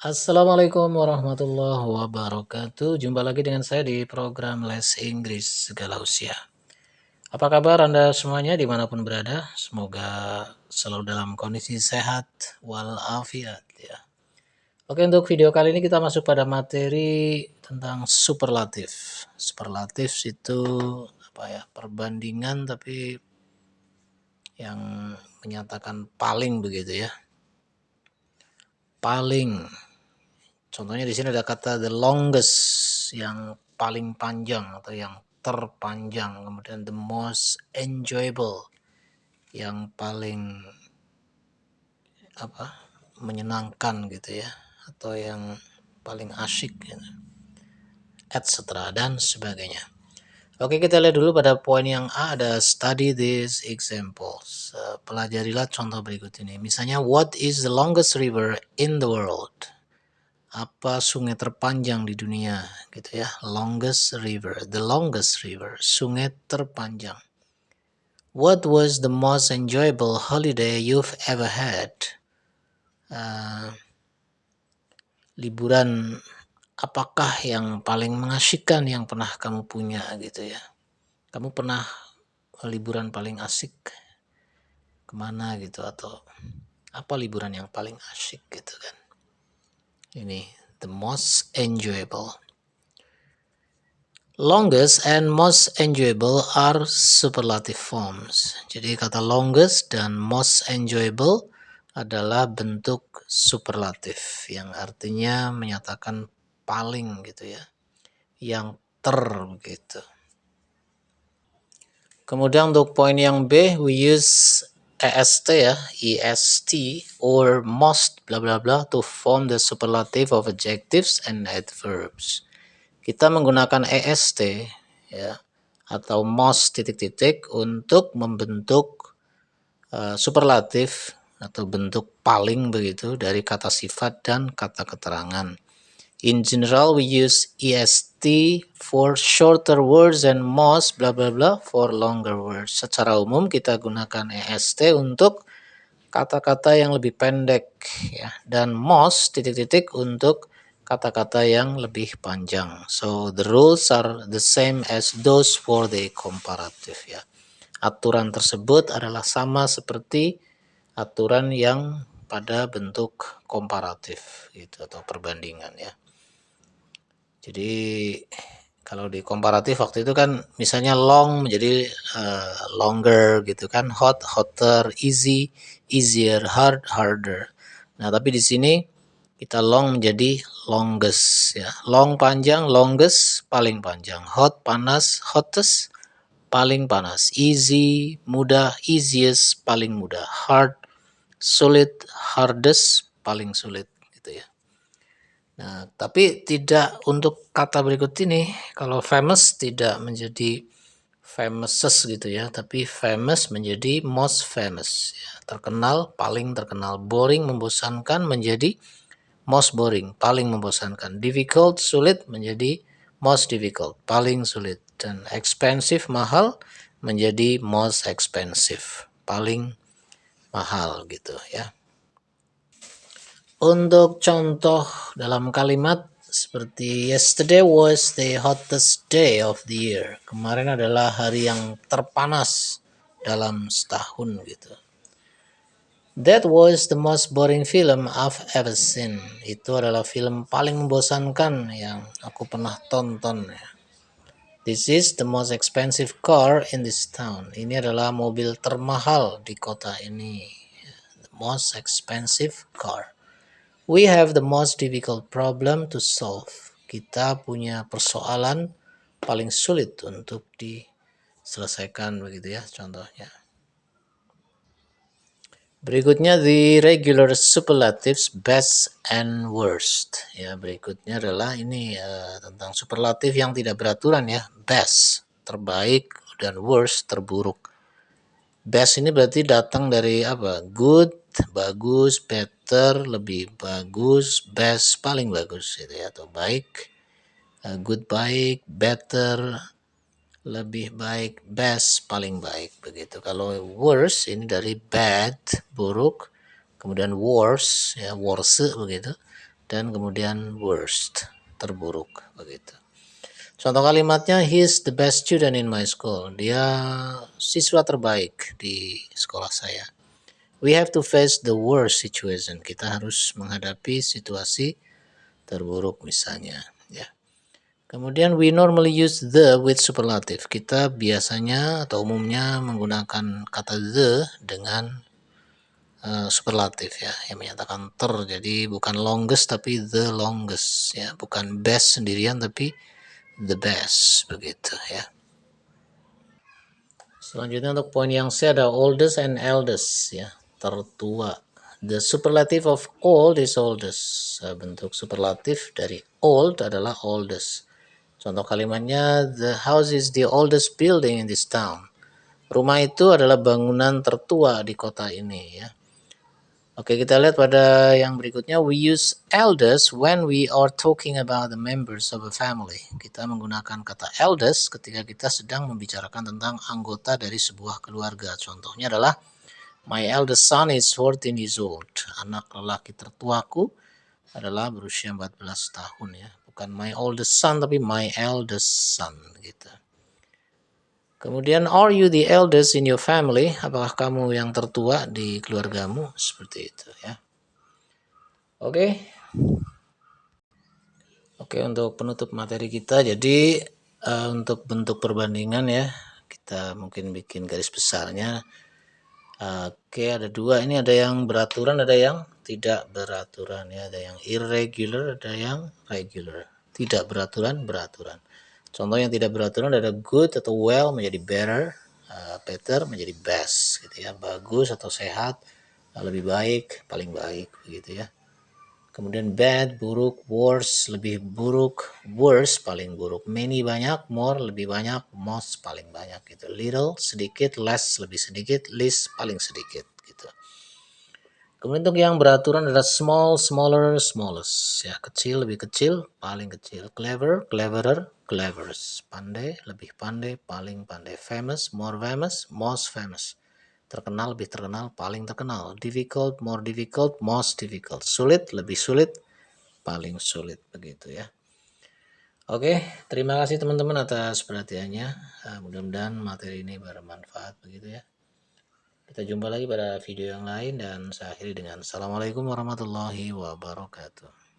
Assalamualaikum warahmatullahi wabarakatuh. Jumpa lagi dengan saya di program Les Inggris Segala Usia. Apa kabar Anda semuanya dimanapun berada? Semoga selalu dalam kondisi sehat walafiat ya. Oke, untuk video kali ini kita masuk pada materi tentang superlatif. Superlatif itu apa ya? Perbandingan tapi yang menyatakan paling begitu ya. Paling. Contohnya di sini ada kata the longest, yang paling panjang atau yang terpanjang. Kemudian the most enjoyable, yang paling menyenangkan gitu ya, atau yang paling asyik gitu, etc. dan sebagainya. Oke, kita lihat dulu pada poin yang A, ada study these examples. Pelajarilah contoh berikut ini. Misalnya, what is the longest river in the world? Apa sungai terpanjang di dunia gitu ya. Longest river, the longest river, sungai terpanjang. What was the most enjoyable holiday you've ever had? Liburan apakah yang paling mengasyikkan yang pernah kamu punya gitu ya. Kamu pernah liburan paling asik kemana gitu, atau apa liburan yang paling asyik gitu kan. Ini the most enjoyable. Longest and most enjoyable are superlative forms. Jadi kata longest dan most enjoyable adalah bentuk superlatif yang artinya menyatakan paling gitu ya, yang begitu. Kemudian untuk poin yang B, we use est ya, est or most bla bla bla to form the superlative of adjectives and adverbs. Kita menggunakan est ya atau most titik-titik untuk membentuk superlatif atau bentuk paling begitu dari kata sifat dan kata keterangan. In general, we use est for shorter words and most bla bla bla for longer words. Secara umum kita gunakan est untuk kata-kata yang lebih pendek ya, dan most titik-titik untuk kata-kata yang lebih panjang. So the rules are the same as those for the comparative ya. Aturan tersebut adalah sama seperti aturan yang pada bentuk komparatif gitu atau perbandingan ya. Jadi kalau di komparatif waktu itu kan misalnya long menjadi longer gitu kan, hot hotter, easy easier, hard harder. Nah, tapi di sini kita long menjadi longest ya. Long panjang, longest paling panjang, hot panas, hottest paling panas, easy mudah, easiest paling mudah, hard sulit, hardest paling sulit gitu ya. Nah, tapi tidak untuk kata berikut ini. Kalau famous tidak menjadi famouses gitu ya, tapi famous menjadi most famous ya. Terkenal, paling terkenal. Boring, membosankan menjadi most boring, paling membosankan. Difficult, sulit menjadi most difficult, paling sulit. Dan expensive, mahal menjadi most expensive, paling mahal gitu ya. Untuk contoh dalam kalimat seperti yesterday was the hottest day of the year. Kemarin adalah hari yang terpanas dalam setahun gitu. That was the most boring film I've ever seen. Itu adalah film paling membosankan yang aku pernah tonton ya. This is the most expensive car in this town. Ini adalah mobil termahal di kota ini. The most expensive car. We have the most difficult problem to solve. Kita punya persoalan paling sulit untuk diselesaikan begitu ya contohnya. Berikutnya the regular superlatives best and worst. Ya, berikutnya adalah ini tentang superlatif yang tidak beraturan ya. Best terbaik dan worst terburuk. Best ini berarti datang dari apa? Good, bagus, better, lebih bagus, best, paling bagus gitu ya, atau baik, good baik, better, lebih baik, best, paling baik begitu. Kalau worse ini dari bad, buruk, kemudian worse ya, worse begitu, dan kemudian worst, terburuk begitu. Contoh kalimatnya, he's the best student in my school. Dia siswa terbaik di sekolah saya. We have to face the worst situation. Kita harus menghadapi situasi terburuk misalnya, ya. Kemudian we normally use the with superlative. Kita biasanya atau umumnya menggunakan kata the dengan superlatif ya, yang menyatakan ter. Jadi bukan longest tapi the longest ya, bukan best sendirian tapi the best begitu ya. Selanjutnya untuk poin yang C ada oldest and eldest ya, tertua. The superlative of old is oldest. Bentuk superlatif dari old adalah oldest. Contoh kalimatnya, the house is the oldest building in this town. Rumah itu adalah bangunan tertua di kota ini ya. Oke, kita lihat pada yang berikutnya. We use eldest when we are talking about the members of a family. Kita menggunakan kata eldest ketika kita sedang membicarakan tentang anggota dari sebuah keluarga. Contohnya adalah, my eldest son is 14 years old. Anak lelaki tertuaku adalah berusia 14 tahun ya. Bukan my oldest son tapi my eldest son gitu. Kemudian, are you the eldest in your family? Apakah kamu yang tertua di keluargamu? Seperti itu ya. Oke. Oke, untuk penutup materi kita, jadi untuk bentuk perbandingan ya, kita mungkin bikin garis besarnya. Oke, ada dua. Ini ada yang beraturan, ada yang tidak beraturan ya. Ada yang irregular, ada yang regular. Tidak beraturan, beraturan. Contoh yang tidak beraturan ada good atau well menjadi better, better menjadi best gitu ya. Bagus atau sehat, lebih baik, paling baik begitu ya. Kemudian bad, buruk, worse, lebih buruk, worse, paling buruk. Many, banyak, more, lebih banyak, most, paling banyak gitu. Little, sedikit, less, lebih sedikit, least, paling sedikit gitu. Kemudian untuk yang beraturan adalah small, smaller, smallest. Ya, kecil, lebih kecil, paling kecil. Clever, cleverer, cleverest. Pandai, lebih pandai, paling pandai. Famous, more famous, most famous. Terkenal, lebih terkenal, paling terkenal. Difficult, more difficult, most difficult. Sulit, lebih sulit, paling sulit. Begitu ya. Oke, terima kasih teman-teman atas perhatiannya. Mudah-mudahan materi ini bermanfaat begitu ya. Kita jumpa lagi pada video yang lain dan saya akhiri dengan Assalamualaikum warahmatullahi wabarakatuh.